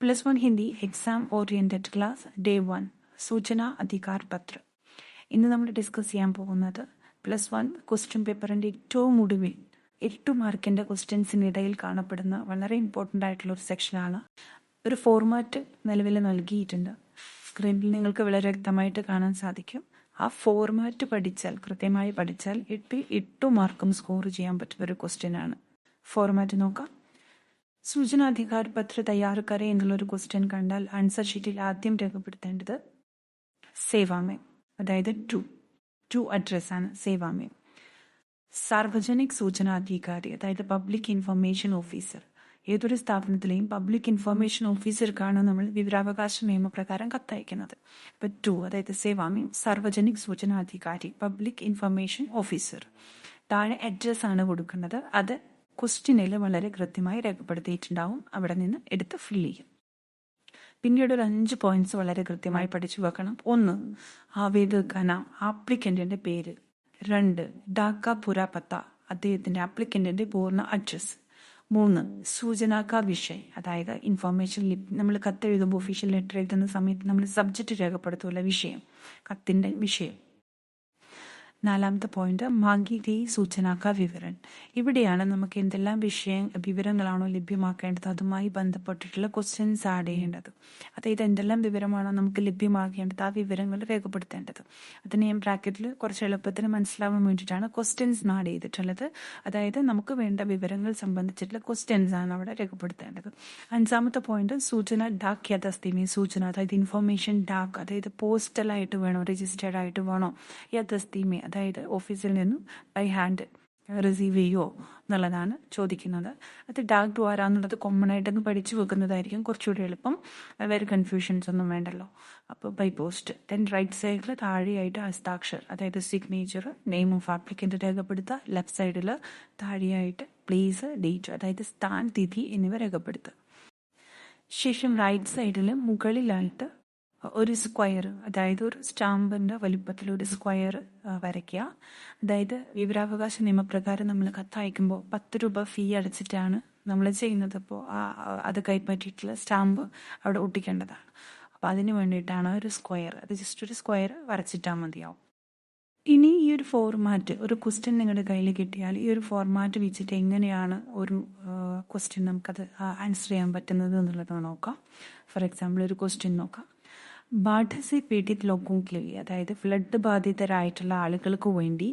+1 Hindi exam oriented class day 1 സൂചന അധികാർ പത്ര. ഇന്ന് നമ്മൾ ഡിസ്കസ് ചെയ്യാൻ പോകുന്നത് +1 ക്വസ്റ്റ്യൻ പേപ്പറിൻ്റെ ഏറ്റവും ഒടുവിൽ 8 മാർക്കിൻ്റെ ക്വസ്റ്റ്യൻസിനിടയിൽ കാണപ്പെടുന്ന വളരെ ഇമ്പോർട്ടൻ്റ് ആയിട്ടുള്ള ഒരു സെക്ഷനാണ്. ഒരു ഫോർമാറ്റ് നിലവിൽ നൽകിയിട്ടുണ്ട്. സ്ക്രീനിൽ നിങ്ങൾക്ക് വളരെ വ്യക്തമായിട്ട് കാണാൻ സാധിക്കും. ആ ഫോർമാറ്റ് പഠിച്ചാൽ, കൃത്യമായി പഠിച്ചാൽ 8 മാർക്കും സ്കോർ ചെയ്യാൻ പറ്റുന്ന ഒരു ക്വസ്റ്റ്യനാണ്. ഫോർമാറ്റ് നോക്കാം. സൂചന അധികാർ പത്ര തയ്യാർ കരെ എന്നുള്ളൊരു ക്വസ്റ്റ്യൻ കണ്ടാൽ ആൻസർ ഷീറ്റിൽ ആദ്യം രേഖപ്പെടുത്തേണ്ടത് സേവാമേ, അതായത് ടു അഡ്രസ്സാണ് സേവാമേ. സാർവജനിക് സൂചനാധികാരി, അതായത് പബ്ലിക് ഇൻഫർമേഷൻ ഓഫീസർ. ഏതൊരു സ്ഥാപനത്തിലെയും പബ്ലിക് ഇൻഫർമേഷൻ ഓഫീസർക്കാണ് നമ്മൾ വിവരാവകാശ നിയമപ്രകാരം കത്തയക്കുന്നത്. ഇപ്പം 2, അതായത് സേവാമേ സാർവജനിക് സൂചനാധികാരി പബ്ലിക് ഇൻഫർമേഷൻ ഓഫീസർ. താഴെ അഡ്രസ്സാണ് കൊടുക്കുന്നത്. അത് ക്വസ്റ്റ്യനിൽ വളരെ കൃത്യമായി രേഖപ്പെടുത്തിയിട്ടുണ്ടാവും. അവിടെ നിന്ന് എടുത്ത് ഫില്ല് ചെയ്യും. പിന്നീട് ഒരു 5 പോയിന്റ്സ് വളരെ കൃത്യമായി പഠിച്ചു വെക്കണം. 1, ആവേദകന ആപ്ലിക്കൻറ്റിൻ്റെ പേര്. 2, ഡാക്ക പുര പത്ത, അദ്ദേഹത്തിൻ്റെ ആപ്ലിക്കൻറ്റിൻ്റെ പൂർണ്ണ അഡ്രസ്. 3, സൂചനാക്ക വിഷയ്, അതായത് ഇൻഫർമേഷൻ നമ്മൾ കത്ത് എഴുതുമ്പോൾ ഒഫീഷ്യൽ ലെറ്റർ എഴുതുന്ന സമയത്ത് നമ്മൾ സബ്ജക്റ്റ് രേഖപ്പെടുത്തുമല്ലോ, വിഷയം, കത്തിൻ്റെ വിഷയം. 4ാമത്തെ പോയിന്റ് മാഗി ഗയി സൂചനാക്ക വിവരൺ. ഇവിടെയാണ് നമുക്ക് എന്തെല്ലാം വിവരങ്ങളാണോ ലഭ്യമാക്കേണ്ടത് അതുമായി ബന്ധപ്പെട്ടിട്ടുള്ള ക്വസ്റ്റ്യൻസ് ആഡ് ചെയ്യേണ്ടത്. അതായത് എന്തെല്ലാം വിവരമാണോ നമുക്ക് ലഭ്യമാക്കേണ്ടത് ആ വിവരങ്ങൾ രേഖപ്പെടുത്തേണ്ടത്. അതിന് ഞാൻ ബ്രാക്കറ്റിൽ കുറച്ച് എളുപ്പത്തിന് മനസ്സിലാവാൻ വേണ്ടിയിട്ടാണ് ക്വസ്റ്റ്യൻസ് ആഡ് ചെയ്തിട്ടുള്ളത്. അതായത് നമുക്ക് വേണ്ട വിവരങ്ങൾ സംബന്ധിച്ചിട്ടുള്ള ക്വസ്റ്റ്യൻസ് ആണ് അവിടെ രേഖപ്പെടുത്തേണ്ടത്. 5ാമത്തെ പോയിന്റ് സൂചന ഡാക് യഥസ്ഥിമി സൂചന, അതായത് ഇൻഫർമേഷൻ ഡാക്, അതായത് പോസ്റ്റലായിട്ട് വേണോ രജിസ്റ്റേർഡ് ആയിട്ട് വേണോ, യഥസ്ഥിമി അതായത് ഓഫീസിൽ നിന്നും ബൈ ഹാൻഡ് റിസീവ് ചെയ്യുമോ എന്നുള്ളതാണ് ചോദിക്കുന്നത്. അത് ഡാക് ദ്വാര എന്നുള്ളത് കോമൺ ആയിട്ടൊന്ന് പഠിച്ചു വെക്കുന്നതായിരിക്കും കുറച്ചുകൂടി എളുപ്പം. വേറെ കൺഫ്യൂഷൻസ് ഒന്നും വേണ്ടല്ലോ. അപ്പോൾ ബൈ പോസ്റ്റ്. ദെൻ റൈറ്റ് സൈഡിൽ താഴെയായിട്ട് ഹസ്താക്ഷർ, അതായത് സിഗ്നേച്ചർ, നെയിം ഓഫ് ആപ്ലിക്കൻ്റ് രേഖപ്പെടുത്തുക. ലെഫ്റ്റ് സൈഡിൽ താഴെയായിട്ട് പ്ലേസ്, ഡേറ്റ്, അതായത് സ്ഥാൻ, തിഥി എന്നിവ രേഖപ്പെടുത്തുക. ശേഷം റൈറ്റ് സൈഡിൽ മുകളിലായിട്ട് ഒരു സ്ക്വയർ, അതായത് ഒരു സ്റ്റാമ്പിൻ്റെ വലിപ്പത്തിൽ ഒരു സ്ക്വയർ വരയ്ക്കുക. അതായത് വിവരാവകാശ നിയമപ്രകാരം നമ്മൾ കത്തയക്കുമ്പോൾ 10 രൂപ ഫീ അടച്ചിട്ടാണ് നമ്മൾ ചെയ്യുന്നത്. അപ്പോൾ അത് കൈപ്പറ്റിയിട്ടുള്ള സ്റ്റാമ്പ് അവിടെ ഒട്ടിക്കേണ്ടതാണ്. അപ്പോൾ അതിന് വേണ്ടിയിട്ടാണ് ഒരു സ്ക്വയർ. അത് ജസ്റ്റ് ഒരു സ്ക്വയർ വരച്ചിട്ടാൽ മതിയാവും. ഇനി ഈ ഒരു ഫോർമാറ്റ്, ഒരു ക്വസ്റ്റ്യൻ നിങ്ങളുടെ കയ്യിൽ കിട്ടിയാൽ ഈ ഒരു ഫോർമാറ്റ് വെച്ചിട്ട് എങ്ങനെയാണ് ഒരു ക്വസ്റ്റ്യൻ നമുക്കത് ആൻസർ ചെയ്യാൻ പറ്റുന്നത് എന്നുള്ളത് നോക്കാം. ഫോർ എക്സാമ്പിൾ ഒരു ക്വസ്റ്റ്യൻ നോക്കാം. ബാഢ പീഡിത് ലോഗോं के लिए, അതായത് ഫ്ലഡ് ബാധിതരായിട്ടുള്ള ആളുകൾക്ക് വേണ്ടി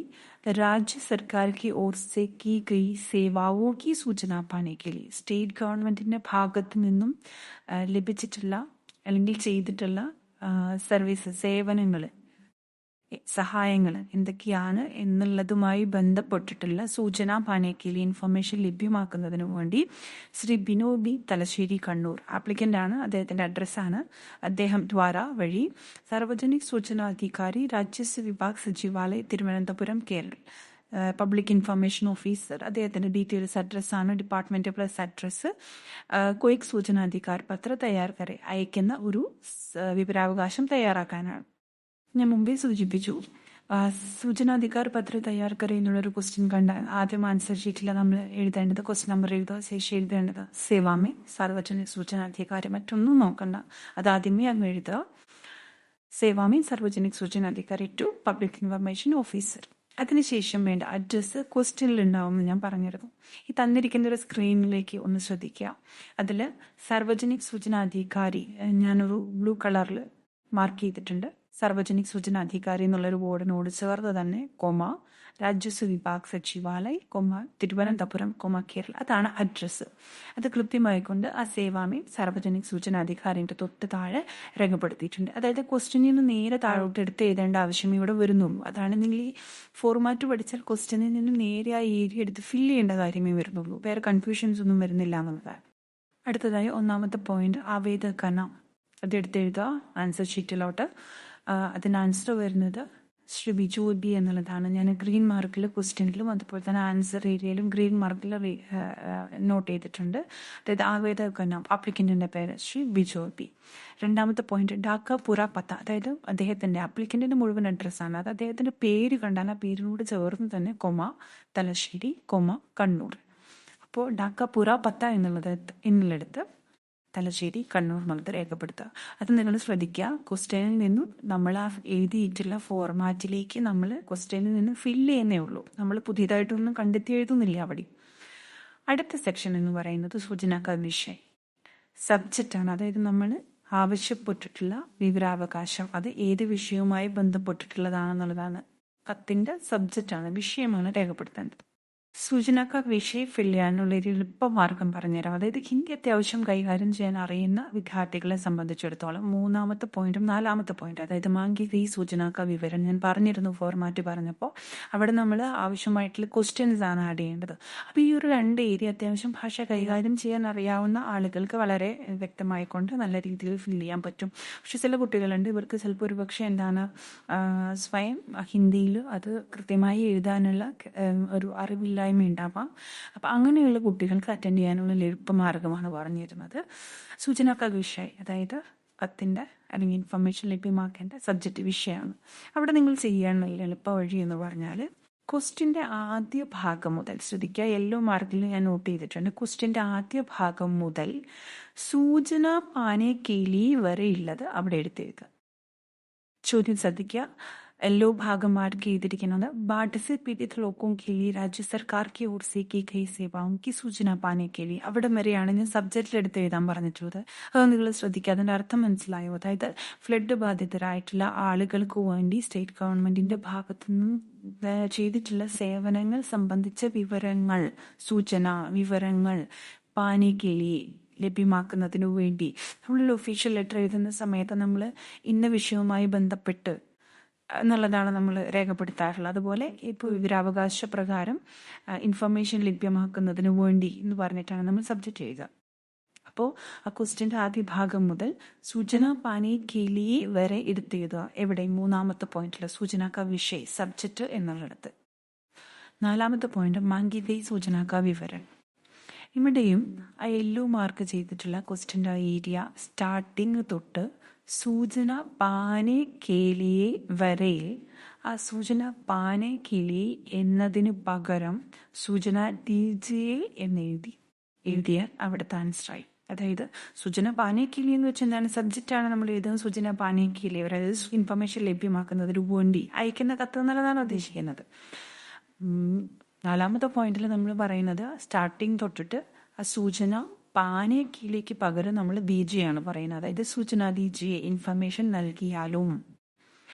राज्य सरकार की ओर से की गई सेवाओं की सूचना पाने के लिए സ്റ്റേറ്റ് ഗവൺമെൻറ്റിൻ്റെ ഭാഗത്ത് നിന്നും ലഭിച്ചിട്ടുള്ള അല്ലെങ്കിൽ ചെയ്തിട്ടുള്ള സർവീസ്, സേവനങ്ങൾ, സഹായങ്ങൾ എന്തൊക്കെയാണ് എന്നുള്ളതുമായി ബന്ധപ്പെട്ടിട്ടുള്ള സൂചന പാനേക്കിലി ഇൻഫർമേഷൻ ലഭ്യമാക്കുന്നതിന് വേണ്ടി ശ്രീ ബിനോയ് ബി തലശ്ശേരി കണ്ണൂർ, ആപ്ലിക്കൻ്റ് ആണ്, അദ്ദേഹത്തിൻ്റെ അഡ്രസ്സാണ്, അദ്ദേഹം ദ്വാര വഴി സാർവജനിക് സൂചനാധികാരി രാജസ്വ വിഭാഗ് സച്ചിവാലയ Thiruvananthapuram Kerala public information officer, അദ്ദേഹത്തിൻ്റെ ഡീറ്റെയിൽസ് അഡ്രസ്സാണ്, ഡിപ്പാർട്ട്മെൻറ്റ് പ്ലസ് അഡ്രസ്സ്, കോയിക് സൂചനാധികാർ പത്ര തയ്യാർ കരെ അയക്കുന്ന ഒരു വിവരാവകാശം തയ്യാറാക്കാനാണ്. ഞാൻ മുമ്പേ സൂചിപ്പിച്ചു, സൂചനാധികാർ പത്ര തയ്യാർ കരെ എന്നുള്ളൊരു ക്വസ്റ്റ്യൻ കണ്ടാൽ ആദ്യം ആൻസർ ഷീറ്റിൽ നമ്മൾ എഴുതേണ്ടത് ക്വസ്റ്റ്യൻ നമ്പർ എഴുതുക, ശേഷം എഴുതേണ്ടത് സേവാമേ സാർവജനിക സൂചനാധികാരി, മറ്റൊന്നും നോക്കണ്ട, അത് ആദ്യമേ അങ്ങ് എഴുതുക. സേവാമേ സാർവജനിക് സൂചനാധികാരി ടു പബ്ലിക് ഇൻഫർമേഷൻ ഓഫീസർ. അതിനുശേഷം വേണ്ട അഡ്രസ്സ് ക്വസ്റ്റ്യനിൽ ഉണ്ടാവുമെന്ന് ഞാൻ പറഞ്ഞിരുന്നു. ഈ തന്നിരിക്കുന്ന ഒരു സ്ക്രീനിലേക്ക് ഒന്ന് ശ്രദ്ധിക്കുക. അതിൽ സാർവജനിക് സൂചനാധികാരി ഞാനൊരു ബ്ലൂ കളറിൽ മാർക്ക് ചെയ്തിട്ടുണ്ട്. സാർവജനിക് സൂചനാധികാരി എന്നുള്ളൊരു ബോർഡിനോട് ചേർത്ത് തന്നെ കൊമ രാജസ്വ വിഭാഗ് സച്ചിവാലയ് കൊമ തിരുവനന്തപുരം കൊമ കേരള, അതാണ് അഡ്രസ്സ്. അത് കൃത്യമായിക്കൊണ്ട് ആ സേവാമേ സാർവജനിക് സൂചനാധികാരിൻ്റെ തൊട്ട് താഴെ രേഖപ്പെടുത്തിയിട്ടുണ്ട്. അതായത് ക്വസ്റ്റ്യനിൽ നിന്ന് നേരെ താഴോട്ട് എടുത്ത് എഴുതേണ്ട ആവശ്യം ഇവിടെ വരുന്നുള്ളൂ. അതാണ് നിങ്ങൾ ഈ ഫോർമാറ്റ് പഠിച്ചാൽ ക്വസ്റ്റ്യനിൽ നിന്ന് നേരെ ആ ഏരിയ എടുത്ത് ഫില്ല് ചെയ്യേണ്ട കാര്യമേ വരുന്നുള്ളൂ. വേറെ കൺഫ്യൂഷൻസ് ഒന്നും വരുന്നില്ല എന്നുള്ളതാണ്. അടുത്തതായി 1ാമത്തെ പോയിന്റ് ആവേദകന, അതെടുത്ത് എഴുതുക ആൻസർ ഷീറ്റിലോട്ട്. അതിന് ആൻസർ വരുന്നത് ശ്രീ ബിജു ബി എന്നുള്ളതാണ്. ഞാൻ ഗ്രീൻ മാർക്കിൽ ക്വസ്റ്റ്യനിലും അതുപോലെ തന്നെ ആൻസർ ഏരിയയിലും ഗ്രീൻ മാർക്കിൽ നോട്ട് ചെയ്തിട്ടുണ്ട്. അതായത് ആവേദകന ആപ്ലിക്കൻറ്റിൻ്റെ പേര് ശ്രീ ബിജു ബി. 2ാമത്തെ പോയിന്റ് ഡാക്ക പുര പത്ത, അതായത് അദ്ദേഹത്തിൻ്റെ ആപ്ലിക്കൻറ്റിൻ്റെ മുഴുവൻ അഡ്രസ്സാണ്. അത് അദ്ദേഹത്തിൻ്റെ പേര് കണ്ടാൽ ആ പേരിനോട് ചേർന്ന് തന്നെ കൊമ തലശ്ശേരി കൊമ കണ്ണൂർ. അപ്പോൾ ഡാക്ക പുര പത്ത എന്നുള്ളടുത്ത് തലശ്ശേരി, കണ്ണൂർ എന്നുള്ളത് രേഖപ്പെടുത്തുക. അത് നിങ്ങൾ ശ്രദ്ധിക്കുക. ക്വസ്റ്റ്യനിൽ നിന്നും നമ്മൾ ആ എഴുതിയിട്ടുള്ള ഫോർമാറ്റിലേക്ക് നമ്മൾ ക്വസ്റ്റ്യനിൽ നിന്ന് ഫില്ല് ചെയ്യുന്നേ ഉള്ളൂ. നമ്മൾ പുതിയതായിട്ടൊന്നും കണ്ടെത്തി എഴുതുന്നില്ല അവിടെ. അടുത്ത സെക്ഷൻ എന്ന് പറയുന്നത് സൂചനാ വിഷയം സബ്ജക്റ്റാണ്. അതായത് നമ്മൾ ആവശ്യപ്പെട്ടിട്ടുള്ള വിവരാവകാശം അത് ഏത് വിഷയവുമായി ബന്ധപ്പെട്ടിട്ടുള്ളതാണെന്നുള്ളതാണ്. കത്തിൻ്റെ സബ്ജക്റ്റാണ്, വിഷയമാണ് രേഖപ്പെടുത്തേണ്ടത്. സൂചന വിഷയം ഫില്ല് ചെയ്യാനുള്ള ഒരു എളുപ്പമാർഗം പറഞ്ഞുതരാം. അതായത് ഹിന്ദി അത്യാവശ്യം കൈകാര്യം ചെയ്യാൻ അറിയുന്ന വിദ്യാർത്ഥികളെ സംബന്ധിച്ചിടത്തോളം 3-ാമത്തെ പോയിന്റും 4-ാമത്തെ പോയിന്റ്, അതായത് മാങ്കി ഈ സൂചന വിവരം ഞാൻ പറഞ്ഞിരുന്നു ഫോർമാറ്റ് പറഞ്ഞപ്പോൾ. അവിടെ നമ്മൾ ആവശ്യമായിട്ടുള്ള ക്വസ്റ്റ്യൻസ് ആണ് ആഡ് ചെയ്യേണ്ടത്. അപ്പോൾ ഈ ഒരു 2 ഏരിയ അത്യാവശ്യം ഭാഷ കൈകാര്യം ചെയ്യാൻ അറിയാവുന്ന ആളുകൾക്ക് വളരെ വ്യക്തമായിക്കൊണ്ട് നല്ല രീതിയിൽ ഫില്ല് ചെയ്യാൻ പറ്റും. പക്ഷെ ചില കുട്ടികളുണ്ട്, ഇവർക്ക് ചിലപ്പോൾ ഒരു പക്ഷേ സ്വയം ഹിന്ദിയിൽ അത് കൃത്യമായി എഴുതാനുള്ള ഒരു അറിവില്ലായ്മ ഉണ്ടാവാം. അപ്പം അങ്ങനെയുള്ള കുട്ടികൾക്ക് അറ്റൻഡ് ചെയ്യാനുള്ള എളുപ്പമാർഗമാണ് പറഞ്ഞിരുന്നത് സൂചന വിഷയം. അതായത് കത്തിൻ്റെ അല്ലെങ്കിൽ ഇൻഫർമേഷൻ ലഭ്യമാക്കേണ്ട സബ്ജക്റ്റ് വിഷയമാണ്. അവിടെ നിങ്ങൾ ചെയ്യാനുള്ള എളുപ്പ വഴി എന്ന് പറഞ്ഞാൽ ക്വസ്റ്റ്യൻ്റെ ആദ്യ ഭാഗം മുതൽ ശ്രദ്ധിക്കുക. യെല്ലോ മാർക്കിൽ ഞാൻ നോട്ട് ചെയ്തിട്ടുണ്ട്. ക്വസ്റ്റ്യൻ്റെ ആദ്യ ഭാഗം മുതൽ സൂചന പാനെ കേലി വരെയുള്ളത് അവിടെ എടുത്തെഴുതുക. ചോദ്യം ശ്രദ്ധിക്കുക. യെല്ലോ ഭാഗം മാർക്ക് ചെയ്തിരിക്കുന്നത് बाढ़ से पीड़ित लोगों के लिए राज्य सरकार की ओर से की गई सेवाओं की सूचना पाने के लिए. അവിടെ വരെയാണ് ഞാൻ സബ്ജക്റ്റിൽ എടുത്ത് എഴുതാൻ പറഞ്ഞിട്ടുള്ളത്. അത് നിങ്ങൾ ശ്രദ്ധിക്കുക. അതിൻ്റെ അർത്ഥം മനസ്സിലായോ? അതായത് ഫ്ലഡ് ബാധിതരായിട്ടുള്ള ആളുകൾക്ക് വേണ്ടി സ്റ്റേറ്റ് ഗവൺമെന്റിന്റെ ഭാഗത്തു നിന്നും ചെയ്തിട്ടുള്ള സേവനങ്ങൾ സംബന്ധിച്ച വിവരങ്ങൾ, വിവരങ്ങൾ പാനിക്കിളി ലഭ്യമാക്കുന്നതിനു വേണ്ടി നമ്മളൊരു ഒഫീഷ്യൽ ലെറ്റർ എഴുതുന്ന സമയത്ത് നമ്മൾ ഇന്ന വിഷയവുമായി ബന്ധപ്പെട്ട് എന്നുള്ളതാണ് നമ്മൾ രേഖപ്പെടുത്താറുള്ളത്. അതുപോലെ ഇപ്പോൾ വിവരാവകാശ പ്രകാരം ഇൻഫർമേഷൻ ലഭ്യമാക്കുന്നതിന് വേണ്ടി എന്ന് പറഞ്ഞിട്ടാണ് നമ്മൾ സബ്ജക്റ്റ് ചെയ്യുക. അപ്പോൾ ആ ക്വസ്റ്റ്യൻ്റെ ആദ്യ ഭാഗം മുതൽ സൂചന പാനി കേലി വരെ എടുത്തെഴുതുക. എവിടെ? 3-ാമത്തെ പോയിന്റിൽ സൂചന വിഷയ സബ്ജക്റ്റ് എന്നുള്ളിടത്ത്. 4-ാമത്തെ പോയിന്റ് മാങ്കി ഗയി സൂചന വിവരം. ഇവിടെയും ആ യെല്ലോ മാർക്ക് ചെയ്തിട്ടുള്ള ക്വസ്റ്റ്യൻ്റെ ഏരിയ സ്റ്റാർട്ടിങ് തൊട്ട് സൂചന പാനെ കേലിയെ വരയിൽ ആ സൂചന പാനെ കിളി എന്നതിന് പകരം സൂചന ദീജിയെ എഴുതിയാൽ അവിടുത്തെ ആൻസറായി. അതായത് സൂചന പാനെ കിളി എന്ന് വെച്ചാൽ എന്താണ്? സബ്ജക്റ്റാണ് നമ്മൾ എഴുതുന്നത്. സൂചന പാനെ കിളി, അതായത് ഇൻഫർമേഷൻ ലഭ്യമാക്കുന്നതിന് വേണ്ടി അയക്കുന്ന കത്ത് എന്നുള്ളതാണ് ഉദ്ദേശിക്കുന്നത്. 4-ാമത്തെ പോയിന്റിൽ നമ്മൾ പറയുന്നത് സ്റ്റാർട്ടിങ് തൊട്ടിട്ട് ആ സൂചന പാനെ കീഴിലേക്ക് പകരം നമ്മൾ ദീജിയാണ് പറയുന്നത്. അതായത് സൂചന ദീജിയെ, ഇൻഫർമേഷൻ നൽകിയാലും.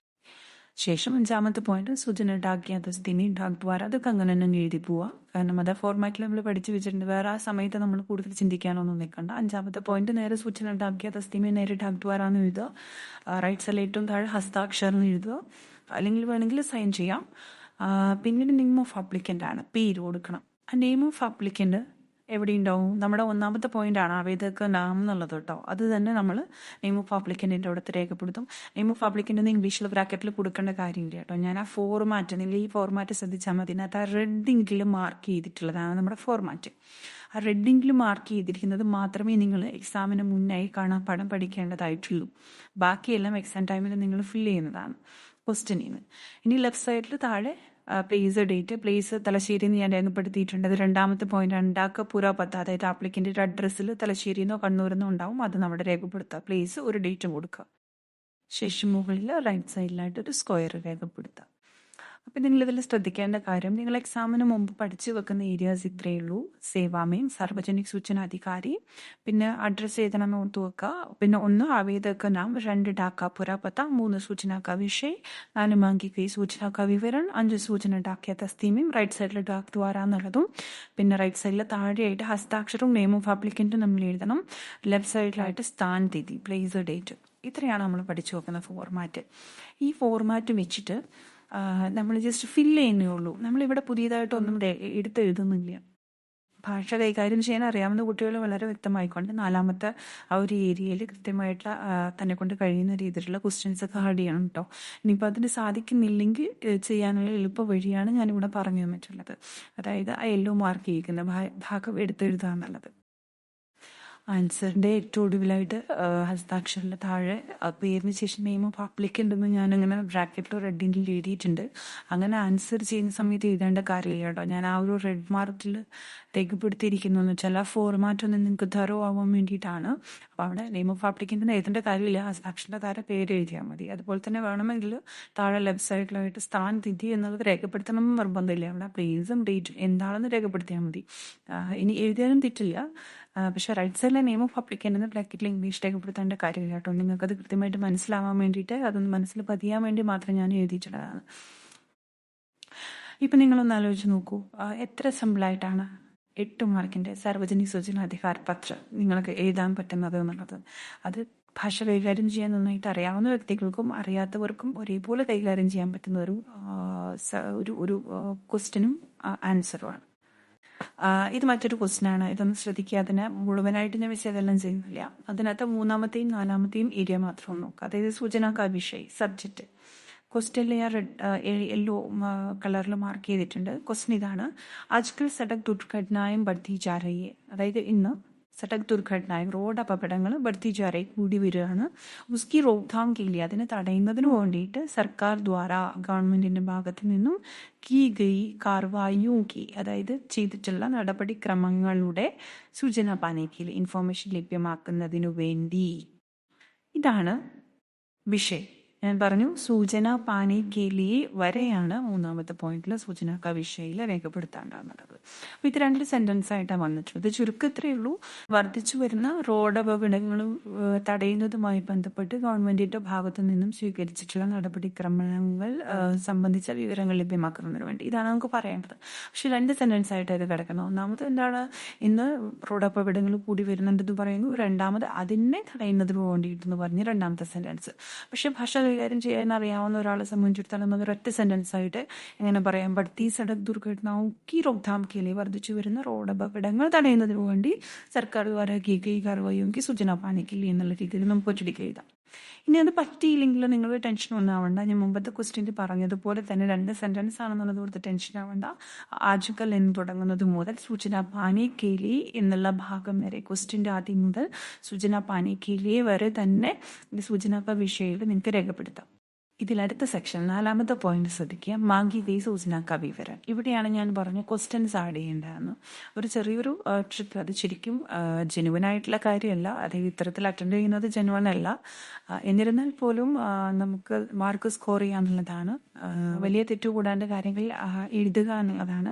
ശേഷം 5-ാമത്തെ പോയിന്റ് സൂചന ഡാക്കിയ ദസ്തിനി ഡാക് ദ്വാര. അതൊക്കെ അങ്ങനെ തന്നെ എഴുതി പോവുക. കാരണം അത് ഫോർമാറ്റിൽ നമ്മൾ പഠിച്ചു വെച്ചിട്ടുണ്ട്. വേറെ ആ സമയത്ത് നമ്മൾ കൂടുതൽ ചിന്തിക്കാനൊന്നും നിൽക്കണ്ട. 5-ാമത്തെ പോയിന്റ് നേരെ സൂചന ഡാക്കിയ ദസ്തിമി നേരെ ഡാക് ദ്വാരാന്ന് എഴുതുക. റൈറ്റ് സൈഡിൽ ഏറ്റവും താഴെ ഹസ്താക്ഷരം എഴുതുക, അല്ലെങ്കിൽ വേണമെങ്കിൽ സൈൻ ചെയ്യാം. പിന്നീട് നെയിം ഓഫ് ആപ്ലിക്കൻ്റ് ആണ്, പേര് കൊടുക്കണം. ആ നെയിം ഓഫ് ആപ്ലിക്കൻ്റ് എവിടെ ഉണ്ടാവും? നമ്മുടെ 1-ാമത്തെ പോയിന്റ് ആണ് ആവേദക നാം എന്നുള്ളത് കേട്ടോ. അത് തന്നെ നമ്മൾ നെയിം ഓഫ് ആപ്ലിക്കൻറ്റിൻ്റെ അടുത്ത് രേഖപ്പെടുത്തും. നെയിം ഓഫ് ആപ്ലിക്കൻ്റ് എന്ന് ഇംഗ്ലീഷിൽ ബ്രാക്കറ്റിൽ കൊടുക്കേണ്ട കാര്യമില്ല കേട്ടോ. ഞാൻ ആ ഫോർമാറ്റ്, നിങ്ങൾ ഈ ഫോർമാറ്റ് ശ്രദ്ധിച്ചാൽ മതി. അതിനകത്ത് ആ റെഡ് ഇങ്കിൽ മാർക്ക് ചെയ്തിട്ടുള്ളതാണ് നമ്മുടെ ഫോർമാറ്റ്. ആ റെഡ് ഇങ്കിൽ മാർക്ക് ചെയ്തിരിക്കുന്നത് മാത്രമേ നിങ്ങൾ എക്സാമിന് മുന്നായി പാഠം പഠിക്കേണ്ടതായിട്ടുള്ളൂ. ബാക്കിയെല്ലാം എക്സാം ടൈമിൽ നിങ്ങൾ ഫില്ല് ചെയ്യുന്നതാണ് ക്വസ്റ്റ്യനിൽ നിന്ന്. ഇനി ലെഫ്റ്റ് സൈഡിൽ താഴെ പ്ലേസ്, ഡേറ്റ്. പ്ലേസ് തലശ്ശേരി എന്ന് ഞാൻ രേഖപ്പെടുത്തിയിട്ടുണ്ട്. അത് 2-ാമത്തെ പോയിന്റ്. ഉണ്ടാക്കുക പൂര പത്ത്, അതായത് ആപ്ലിക്കൻ്റെ അഡ്രസ്സിൽ തലശ്ശേരിന്നോ കണ്ണൂരിന്നോ ഉണ്ടാവും. അത് നമ്മുടെ രേഖപ്പെടുത്തുക. പ്ലേസ് ഒരു ഡേറ്റും കൊടുക്കുക. ശേഷം മുകളിൽ റൈറ്റ് സൈഡിലായിട്ട് ഒരു സ്ക്വയർ രേഖപ്പെടുത്തുക. അപ്പം നിങ്ങളിതിൽ ശ്രദ്ധിക്കേണ്ട കാര്യം, നിങ്ങൾ എക്സാമിന് മുമ്പ് പഠിച്ചു വെക്കുന്ന ഏരിയാസ് ഇത്രയേ ഉള്ളൂ. സേവാമയും സാർവജനിക് സൂചന അധികാരി, പിന്നെ അഡ്രസ്സ് എഴുതണമെന്ന് ഓർത്ത് വെക്കുക. പിന്നെ 1 ആവേദക നാം, 2 ഡാക്ക പുര പത്ത, 3 സൂചന വിഷയ്, 4 മാങ്കി ഗയി സൂചന വിവരൺ, 5 സൂചന ഡാക്കിയ തസ്തീമയും റൈറ്റ് സൈഡിൽ ഡാക് ദ്വാര എന്നുള്ളതും. പിന്നെ റൈറ്റ് സൈഡിൽ താഴെയായിട്ട് ഹസ്താക്ഷരവും നെയിം ഓഫ് ആപ്ലിക്കൻറ്റും നമ്മൾ എഴുതണം. ലെഫ്റ്റ് സൈഡിലായിട്ട് സ്ഥാൻ തീയതി, പ്ലേസ്, ഡേറ്റ്. ഇത്രയാണ് നമ്മൾ പഠിച്ചു വെക്കുന്ന ഫോർമാറ്റ്. ഈ ഫോർമാറ്റ് വെച്ചിട്ട് നമ്മൾ ജസ്റ്റ് ഫില്ല് ചെയ്യുന്നേ ഉള്ളൂ. നമ്മളിവിടെ പുതിയതായിട്ടൊന്നും എടുത്തെഴുതുന്നില്ല. ഭാഷ കൈകാര്യം ചെയ്യാൻ അറിയാവുന്ന കുട്ടികൾ വളരെ വ്യക്തമായിക്കൊണ്ട് 4-ാമത്തെ ആ ഒരു ഏരിയയിൽ കൃത്യമായിട്ടുള്ള തന്നെ കൊണ്ട് കഴിയുന്ന രീതിയിലുള്ള ക്വസ്റ്റ്യൻസ് ഒക്കെ ആഡ് ചെയ്യണം കേട്ടോ. ഇനിയിപ്പോൾ അതിന് സാധിക്കുന്നില്ലെങ്കിൽ ചെയ്യാനുള്ള എളുപ്പ വഴിയാണ് ഞാനിവിടെ പറഞ്ഞു തന്നിട്ടുള്ളത്. അതായത് ആ യെല്ലോ മാർക്ക് ചെയ്യിക്കുന്ന ഭാഗം എടുത്തെഴുതുക എന്നുള്ളത്. ആൻസറിൻ്റെ ഏറ്റവും ഒടുവിലായിട്ട് ഹസ്താക്ഷരിൻ്റെ താഴെ പേരിന് ശേഷം നെയിം ഓഫ് ആപ്ലിക്കൻ്റ് എന്ന് ഞാനിങ്ങനെ ബ്രാക്കറ്റിലോ റെഡിൻ്റെ എഴുതിയിട്ടുണ്ട്. അങ്ങനെ ആൻസർ ചെയ്യുന്ന സമയത്ത് എഴുതേണ്ട കാര്യമില്ല കേട്ടോ. ഞാൻ ആ ഒരു റെഡ് മാർക്കിൽ രേഖപ്പെടുത്തിയിരിക്കുന്നു എന്ന് വെച്ചാൽ ആ ഫോർമാറ്റ് ഒന്ന് നിങ്ങൾക്ക് തറോ ആവാൻ വേണ്ടിയിട്ടാണ്. അപ്പോൾ അവിടെ നെയിം ഓഫ് ആപ്ലിക്കൻ്റിന് എഴുതേണ്ട കാര്യമില്ല, ഹസ്താക്ഷരിൻ്റെ താഴെ പേര് എഴുതിയാൽ മതി. അതുപോലെ തന്നെ വേണമെങ്കിൽ താഴെ ലെഫ്റ്റ് സൈഡിലായിട്ട് സ്ഥാനതിഥി എന്നുള്ളത് രേഖപ്പെടുത്തണം എന്ന് നിർബന്ധമില്ല. അവിടെ പ്ലേസും ഡേറ്റും എന്താണെന്ന് രേഖപ്പെടുത്തിയാൽ മതി. ഇനി എഴുതിയാലും തെറ്റില്ല. പക്ഷേ റൈറ്റ് സൈഡിലെ നെയിം ഓഫ് അപ്ലിക്കൻ്റ് എന്ന് ബ്രാക്കറ്റിൽ ഇംഗ്ലീഷ് രേഖപ്പെടുത്തേണ്ട കാര്യമില്ല കേട്ടോ. നിങ്ങൾക്കത് കൃത്യമായിട്ട് മനസ്സിലാവാൻ വേണ്ടിയിട്ട്, അതൊന്ന് മനസ്സിൽ പതിയാൻ വേണ്ടി മാത്രം ഞാൻ എഴുതിയിട്ടുള്ളതാണ്. ഇപ്പം നിങ്ങളൊന്ന് ആലോചിച്ച് നോക്കൂ, എത്ര സിമ്പിളായിട്ടാണ് 8 മാർക്കിൻ്റെ സാർവജനിക സൂചനാധികാർ പത്രം നിങ്ങൾക്ക് എഴുതാൻ പറ്റുന്നത് എന്നുള്ളത്. അത് ഭാഷ കൈകാര്യം ചെയ്യാൻ നന്നായിട്ട് അറിയാവുന്ന വ്യക്തികൾക്കും അറിയാത്തവർക്കും ഒരേപോലെ കൈകാര്യം ചെയ്യാൻ പറ്റുന്ന ഒരു ക്വസ്റ്റ്യനും ആൻസറുമാണ്. ഇത് മറ്റൊരു ക്വസ്റ്റ്യനാണ്. ഇതൊന്ന് ശ്രദ്ധിക്കുക. അതിന് മുഴുവനായിട്ട് ഞാൻ വിശകലനം ചെയ്യുന്നില്ല. അതിനകത്ത് 3-ാമത്തെയും 4-ാമത്തെയും ഏരിയ മാത്രം നോക്കുക. അതായത് സൂചന കാ വിഷയ് സബ്ജക്റ്റ്. ക്വസ്റ്റ്യനിൽ ഞാൻ യെല്ലോ കളറിൽ മാർക്ക് ചെയ്തിട്ടുണ്ട്. ക്വസ്റ്റ്യൻ ഇതാണ്, ആജ്കൽ സഡക് ദുർഘടനായും ബഡ്തി ജാ രഹി ഹൈ. അതായത് ഇന്ന് സഡക് ദുർഘടനായും റോഡ് അപകടങ്ങൾ ബഡ്തി ജാ രഹി കൂടി വരികയാണ്. ഉസ്കി റോക്താം കേലി അതിനെ തടയുന്നതിന് വേണ്ടിയിട്ട് സർക്കാർ ദ്വാര ഗവൺമെന്റിന്റെ ഭാഗത്ത് നിന്നും കീ ഗയി കാർവായും കി അതായത് ചെയ്തിട്ടുള്ള നടപടിക്രമങ്ങളുടെ സൂചന പാനേക്കിൽ ഇൻഫോർമേഷൻ ലഭ്യമാക്കുന്നതിനു വേണ്ടി. ഇതാണ് വിഷയ്. ഞാൻ പറഞ്ഞു സൂചന പാനി കേലിയെ വരെയാണ് 3-ാമത്തെ പോയിന്റിൽ സൂചന കാ വിഷയിൽ രേഖപ്പെടുത്താണ്ടാകുന്നത്. അപ്പോൾ ഇത് 2 സെന്റൻസ് ആയിട്ടാണ് വന്നിട്ടുള്ളത്. ചുരുക്കം ഇത്രയേ ഉള്ളൂ. വർദ്ധിച്ചു വരുന്ന റോഡ് അപകടങ്ങൾ തടയുന്നതുമായി ബന്ധപ്പെട്ട് ഗവൺമെന്റിന്റെ ഭാഗത്തു നിന്നും സ്വീകരിച്ചിട്ടുള്ള നടപടിക്രമങ്ങൾ സംബന്ധിച്ച വിവരങ്ങൾ ലഭ്യമാക്കുന്നതിന് വേണ്ടി. ഇതാണ് നമുക്ക് പറയേണ്ടത്. പക്ഷെ 2 സെന്റൻസ് ആയിട്ട് ഇത് കിടക്കണം. ഒന്നാമത് എന്താണ്, ഇന്ന് റോഡ് അപകടങ്ങൾ കൂടി വരുന്നുണ്ടെന്ന് പറയുന്നു. രണ്ടാമത് അതിനെ തടയുന്നതിന് വേണ്ടിയിട്ടെന്ന് പറഞ്ഞ് 2-ാമത്തെ സെന്റൻസ്. പക്ഷെ ഭാഷ കൈകാര്യം ചെയ്യാൻ അറിയാവുന്ന ഒരാളെ സംബന്ധിച്ചിടത്തോളം ഒരൊറ്റ സെന്റൻസ് ആയിട്ട് എങ്ങനെ പറയാം, ബഡ്തി സഡക് ദുർഘടനാവും കി റോക്താം കേലി വർദ്ധിച്ചു വരുന്ന റോഡ് അപകടങ്ങൾ തടയുന്നതിന് വേണ്ടി സർക്കാർ ദ്വാര കീ ഗയി കാർവായും കി സൂചന പാനി കേലി എന്നുള്ള രീതിയിൽ നമുക്ക് ഒറ്റടിക്ക് എഴുതാം. ഇനി അത് പറ്റിയില്ലെങ്കിൽ നിങ്ങൾ ടെൻഷൻ ഒന്നും ആവണ്ട. ഞാൻ മുമ്പത്തെ ക്വസ്റ്റ്യനിൽ പറഞ്ഞതുപോലെ തന്നെ 2 സെന്റൻസ് ആണെന്നുള്ളത് കൊടുത്ത് ടെൻഷൻ ആവണ്ട. ആജുകൽ എന്ന് തുടങ്ങുന്നത് മുതൽ സൂചന പാനി കേലി എന്നുള്ള ഭാഗം വരെ, ക്വസ്റ്റ്യൻ്റെ ആദ്യം മുതൽ സൂചന പാനി കേലിയെ വരെ തന്നെ സൂചന വിഷയത്തിൽ നിങ്ങൾക്ക് രേഖപ്പെടുത്താം. ഇതിലടുത്ത സെക്ഷൻ 4-ാമത്തെ പോയിന്റ് ശ്രദ്ധിക്കുക, മാഗി ഗയി സൂചന കാ വിവരം. ഇവിടെയാണ് ഞാൻ പറഞ്ഞ ക്വസ്റ്റ്യൻസ് ആഡ് ചെയ്യേണ്ടതെന്ന്. ഒരു ചെറിയൊരു ട്രിക്ക്. അത് ശരിക്കും ജെനുവൻ ആയിട്ടുള്ള കാര്യമല്ല. അത് ഇത്തരത്തിൽ അറ്റൻഡ് ചെയ്യുന്നത് ജെനുവൻ അല്ല. എന്നിരുന്നാൽ പോലും നമുക്ക് മാർക്ക് സ്കോർ ചെയ്യാന്നുള്ളതാണ്. വലിയ തെറ്റുകൂടാണ്ട് കാര്യങ്ങൾ എഴുതുക എന്നുള്ളതാണ്.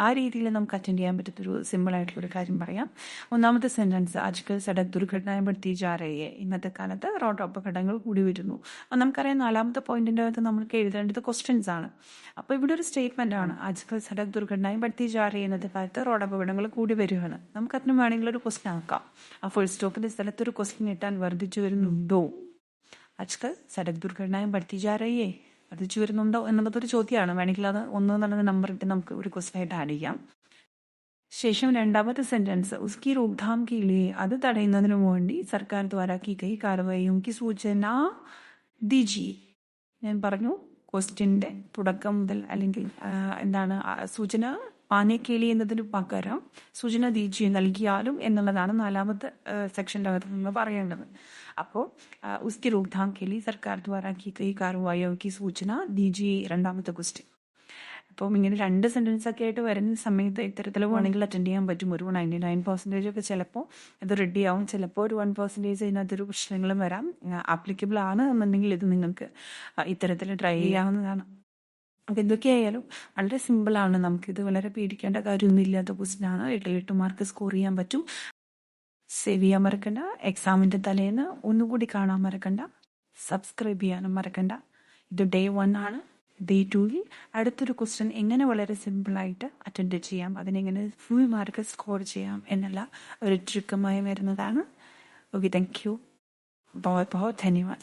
ആ രീതിയിൽ നമുക്ക് അറ്റൻഡ് ചെയ്യാൻ പറ്റുന്നൊരു സിമ്പിൾ ആയിട്ടുള്ളൊരു കാര്യം പറയാം. 1-ാമത്തെ സെന്റൻസ്, ആജ്കൽ സഡക് ദുർഘടനായും ബഡ്തി ജാ രഹി ഹൈ. ഇന്നത്തെ കാലത്ത് റോഡ് അപകടങ്ങൾ കൂടി വരുന്നു. നമുക്കറിയാം 4-ാമത്തെ പോയിന്റിന്റെ അകത്ത് നമുക്ക് എഴുതേണ്ടത് ക്വസ്റ്റ്യൻസ് ആണ്. അപ്പോൾ ഇവിടെ ഒരു സ്റ്റേറ്റ്മെന്റ് ആണ്, ആജ്കൽ സഡക് ദുർഘടനായും ബഡ്തി ജാ രഹി ഹൈ. ഇന്നത്തെ കാലത്ത് റോഡ് അപകടങ്ങൾ കൂടി വരികയാണ്. നമുക്ക് അതിന് വേണമെങ്കിൽ ഒരു ക്വസ്റ്റ്യൻ ആക്കാം. ആ ഫുൾ സ്റ്റോപ്പിന്റെ സ്ഥലത്ത് ഒരു ക്വസ്റ്റ്യൻ ഇട്ടാൽ വർദ്ധിച്ചു വരുന്നുണ്ടോ, ആജ്കൽ സഡക് ദുർഘടനായും ബഡ്തി ജാ രഹി ഹൈ, വർദ്ധിച്ചു വരുന്നുണ്ടോ എന്നുള്ളതൊരു ചോദ്യമാണ്. വേണമെങ്കിൽ അത് 1 എന്നുള്ള നമ്പർ ഇട്ട് നമുക്ക് ഒരു ക്വസ്റ്റ്യൻ ആയിട്ട് ആഡ് ചെയ്യാം. ശേഷം 2-ാമത്തെ സെന്റൻസ്, ഉസ്കി റോക്താം കെ ലിയെ അത് തടയുന്നതിനു വേണ്ടി സർക്കാർ ദ്വാര കീ ഗയി കാർവായും കി സൂചന ദീജിയെ. ഞാൻ പറഞ്ഞു ക്വസ്റ്റ്യൻ്റെ തുടക്കം മുതൽ അല്ലെങ്കിൽ എന്താണ് സൂചന പാനെ കേലി എന്നതിന് പകരം സൂചന ദീജിയെ നൽകിയാലും എന്നുള്ളതാണ് 4-ാമത്തെ സെക്ഷൻ്റെ അകത്ത് നിന്ന് പറയേണ്ടത്. അപ്പോൾ ഉസ്കി റോക്താം കേലി സർക്കാർ ദ്വാര കീ ഗയി കാർവായും കി സൂചന ദീജിയെ 2-ാമത്തെ ക്വസ്റ്റ്യൻ. അപ്പം ഇങ്ങനെ 2 സെന്റൻസ് ഒക്കെ ആയിട്ട് വരുന്ന സമയത്ത് ഇത്തരത്തിൽ വേണമെങ്കിൽ അറ്റൻഡ് ചെയ്യാൻ പറ്റും. ഒരു 99% ഒക്കെ ചിലപ്പോൾ ഇത് റെഡി ആവും. ചിലപ്പോൾ ഒരു 1% ഇതിനകത്തൊരു പ്രശ്നങ്ങളും വരാം. ആപ്ലിക്കബിൾ ആണ് എന്നുണ്ടെങ്കിൽ ഇത് നിങ്ങൾക്ക് ഇത്തരത്തിൽ ട്രൈ ചെയ്യാവുന്നതാണ്. അപ്പം എന്തൊക്കെയായാലും വളരെ സിമ്പിളാണ്. നമുക്കിത് വളരെ പേടിക്കേണ്ട കാര്യമൊന്നും ഇല്ലാത്ത ക്വസ്റ്റ്യനാണ്. 8 മാർക്ക് സ്കോർ ചെയ്യാൻ പറ്റും. സേവ് ചെയ്യാൻ മറക്കണ്ട. എക്സാമിൻ്റെ തലേന്ന് ഒന്നുകൂടി കാണാൻ മറക്കണ്ട. സബ്സ്ക്രൈബ് ചെയ്യാനും മറക്കണ്ട. ഇത് Day 1 ആണ്. Day 2-ൽ അടുത്തൊരു ക്വസ്റ്റ്യൻ എങ്ങനെ വളരെ സിമ്പിളായിട്ട് അറ്റൻഡ് ചെയ്യാം, അതിനെങ്ങനെ ഫുൾ മാർക്ക് സ്കോർ ചെയ്യാം എന്നുള്ള ഒരു ട്രിക്കുമായി വരുന്നതാണ്. Okay, thank you. बहुत बहुत धन्यवाद.